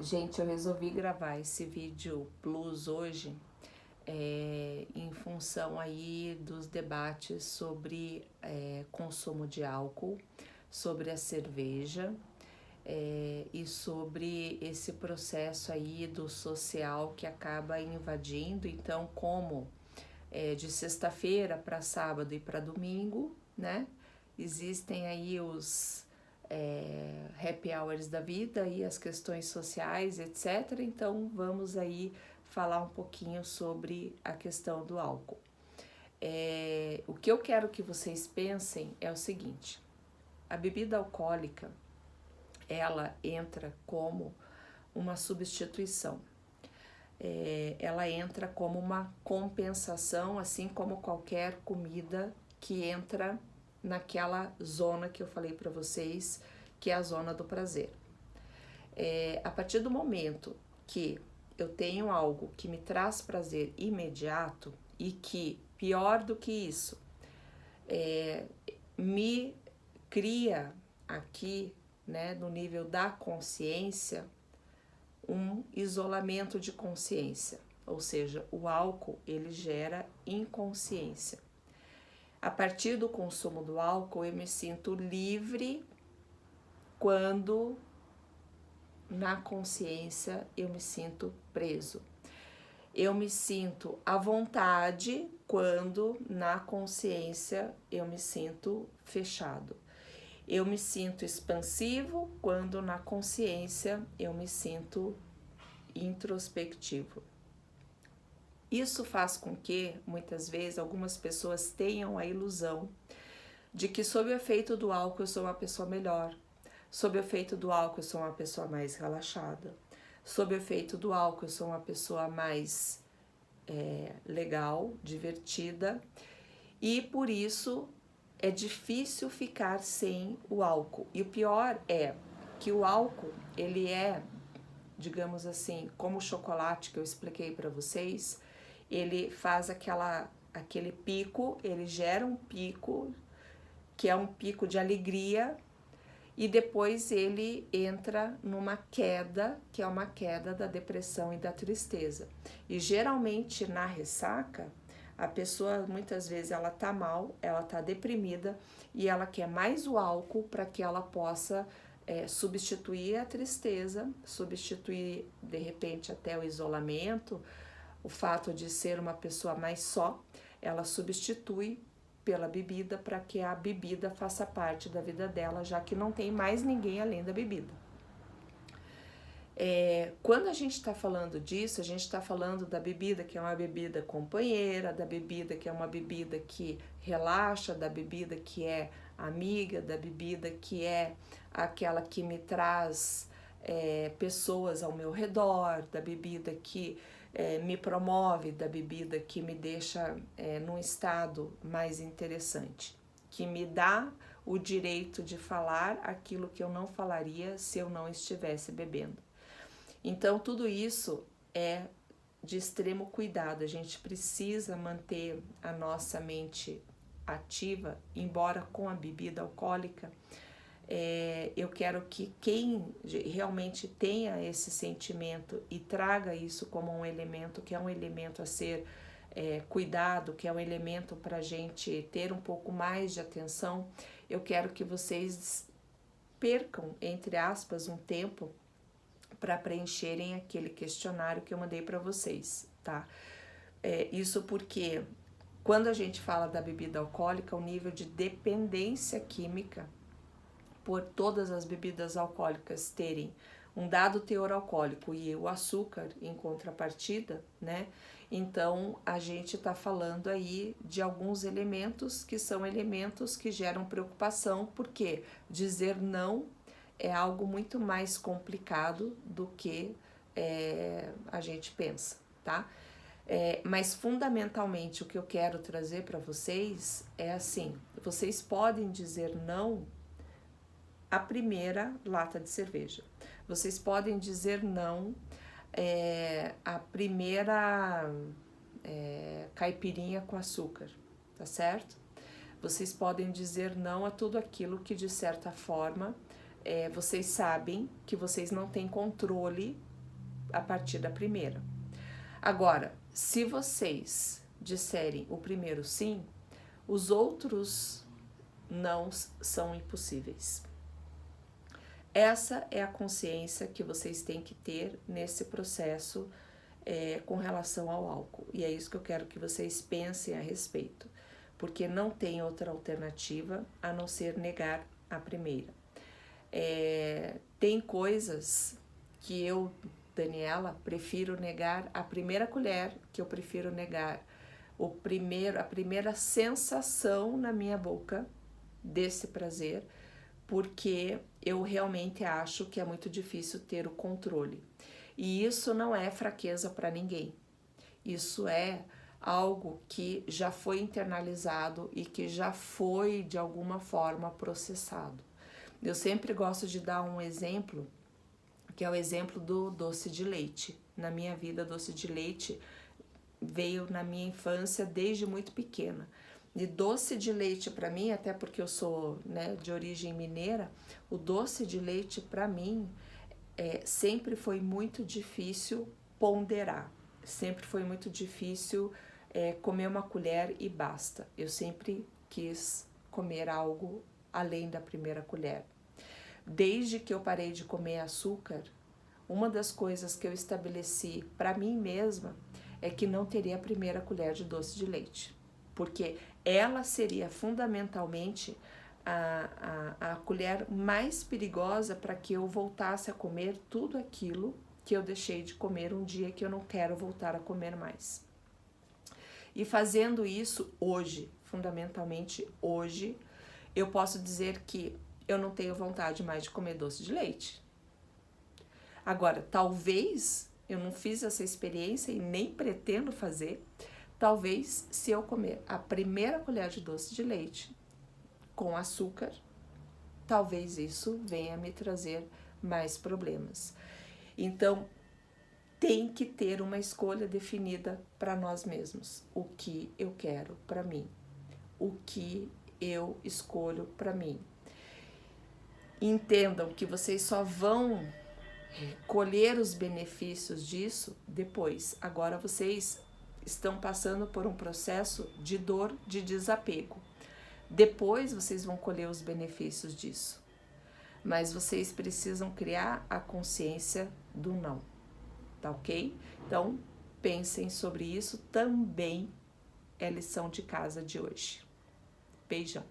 Gente, eu resolvi gravar esse vídeo plus hoje em função aí dos debates sobre consumo de álcool, sobre a cerveja e sobre esse processo aí do social que acaba invadindo. Então, como de sexta-feira para sábado e para domingo, né? Existem aí os happy hours da vida e as questões sociais, etc. Então vamos aí falar um pouquinho sobre a questão do álcool. O que eu quero que vocês pensem é o seguinte: a bebida alcoólica ela entra como uma substituição. Ela entra como uma compensação, assim como qualquer comida que entra naquela zona que eu falei para vocês, que é a zona do prazer. A partir do momento que eu tenho algo que me traz prazer imediato e que, pior do que isso, me cria aqui, né, no nível da consciência, um isolamento de consciência, ou seja, o álcool ele gera inconsciência. A partir do consumo do álcool eu me sinto livre quando na consciência eu me sinto preso. Eu me sinto à vontade quando na consciência eu me sinto fechado. Eu me sinto expansivo quando na consciência eu me sinto introspectivo. Isso faz com que, muitas vezes, algumas pessoas tenham a ilusão de que sob o efeito do álcool eu sou uma pessoa melhor, sob o efeito do álcool eu sou uma pessoa mais relaxada, sob o efeito do álcool eu sou uma pessoa mais legal, divertida, e por isso é difícil ficar sem o álcool. E o pior é que o álcool, ele é, digamos assim, como o chocolate que eu expliquei para vocês, ele faz aquele pico, ele gera um pico, que é um pico de alegria, e depois ele entra numa queda, que é uma queda da depressão e da tristeza. E geralmente na ressaca, a pessoa muitas vezes ela tá mal, ela tá deprimida e ela quer mais o álcool para que ela possa substituir a tristeza, substituir de repente até o isolamento, o fato de ser uma pessoa mais só, ela substitui pela bebida para que a bebida faça parte da vida dela, já que não tem mais ninguém além da bebida. Quando a gente está falando disso, a gente está falando da bebida que é uma bebida companheira, da bebida que é uma bebida que relaxa, da bebida que é amiga, da bebida que é aquela que me traz pessoas ao meu redor, da bebida que me promove, da bebida que me deixa num estado mais interessante, que me dá o direito de falar aquilo que eu não falaria se eu não estivesse bebendo. Então, tudo isso é de extremo cuidado. A gente precisa manter a nossa mente ativa, embora com a bebida alcoólica. Eu quero que quem realmente tenha esse sentimento e traga isso como um elemento, que é um elemento a ser cuidado, que é um elemento para a gente ter um pouco mais de atenção, eu quero que vocês percam, entre aspas, um tempo para preencherem aquele questionário que eu mandei para vocês, tá? Isso porque quando a gente fala da bebida alcoólica, o nível de dependência química por todas as bebidas alcoólicas terem um dado teor alcoólico e o açúcar em contrapartida, né? Então a gente está falando aí de alguns elementos que são elementos que geram preocupação, porque dizer não é algo muito mais complicado do que a gente pensa, tá? Mas fundamentalmente o que eu quero trazer para vocês é assim: vocês podem dizer não à primeira lata de cerveja, vocês podem dizer não à primeira caipirinha com açúcar, tá certo? Vocês podem dizer não a tudo aquilo que de certa forma vocês sabem que vocês não têm controle a partir da primeira. Agora, se vocês disserem o primeiro sim, os outros não são impossíveis. Essa é a consciência que vocês têm que ter nesse processo com relação ao álcool. E é isso que eu quero que vocês pensem a respeito, porque não tem outra alternativa a não ser negar a primeira. Tem coisas que eu, Daniela, prefiro negar a primeira colher, que eu prefiro negar a primeira sensação na minha boca desse prazer, porque eu realmente acho que é muito difícil ter o controle. E isso não é fraqueza para ninguém. Isso é algo que já foi internalizado e que já foi de alguma forma processado. Eu sempre gosto de dar um exemplo, que é o exemplo do doce de leite. Na minha vida, doce de leite veio na minha infância desde muito pequena. E doce de leite para mim, até porque eu sou, né, de origem mineira, o doce de leite para mim sempre foi muito difícil ponderar. Sempre foi muito difícil comer uma colher e basta. Eu sempre quis comer algo além da primeira colher. Desde que eu parei de comer açúcar, uma das coisas que eu estabeleci para mim mesma é que não teria a primeira colher de doce de leite, porque ela seria fundamentalmente a colher mais perigosa para que eu voltasse a comer tudo aquilo que eu deixei de comer um dia que eu não quero voltar a comer mais. E fazendo isso hoje, fundamentalmente hoje, eu posso dizer que eu não tenho vontade mais de comer doce de leite. Agora, talvez eu não fiz essa experiência e nem pretendo fazer. Talvez se eu comer a primeira colher de doce de leite com açúcar, talvez isso venha me trazer mais problemas. Então, tem que ter uma escolha definida para nós mesmos. O que eu quero para mim? O que eu escolho para mim? Entendam que vocês só vão colher os benefícios disso depois. Agora vocês estão passando por um processo de dor, de desapego. Depois vocês vão colher os benefícios disso. Mas vocês precisam criar a consciência do não, tá ok? Então, pensem sobre isso, também é lição de casa de hoje. Beijão!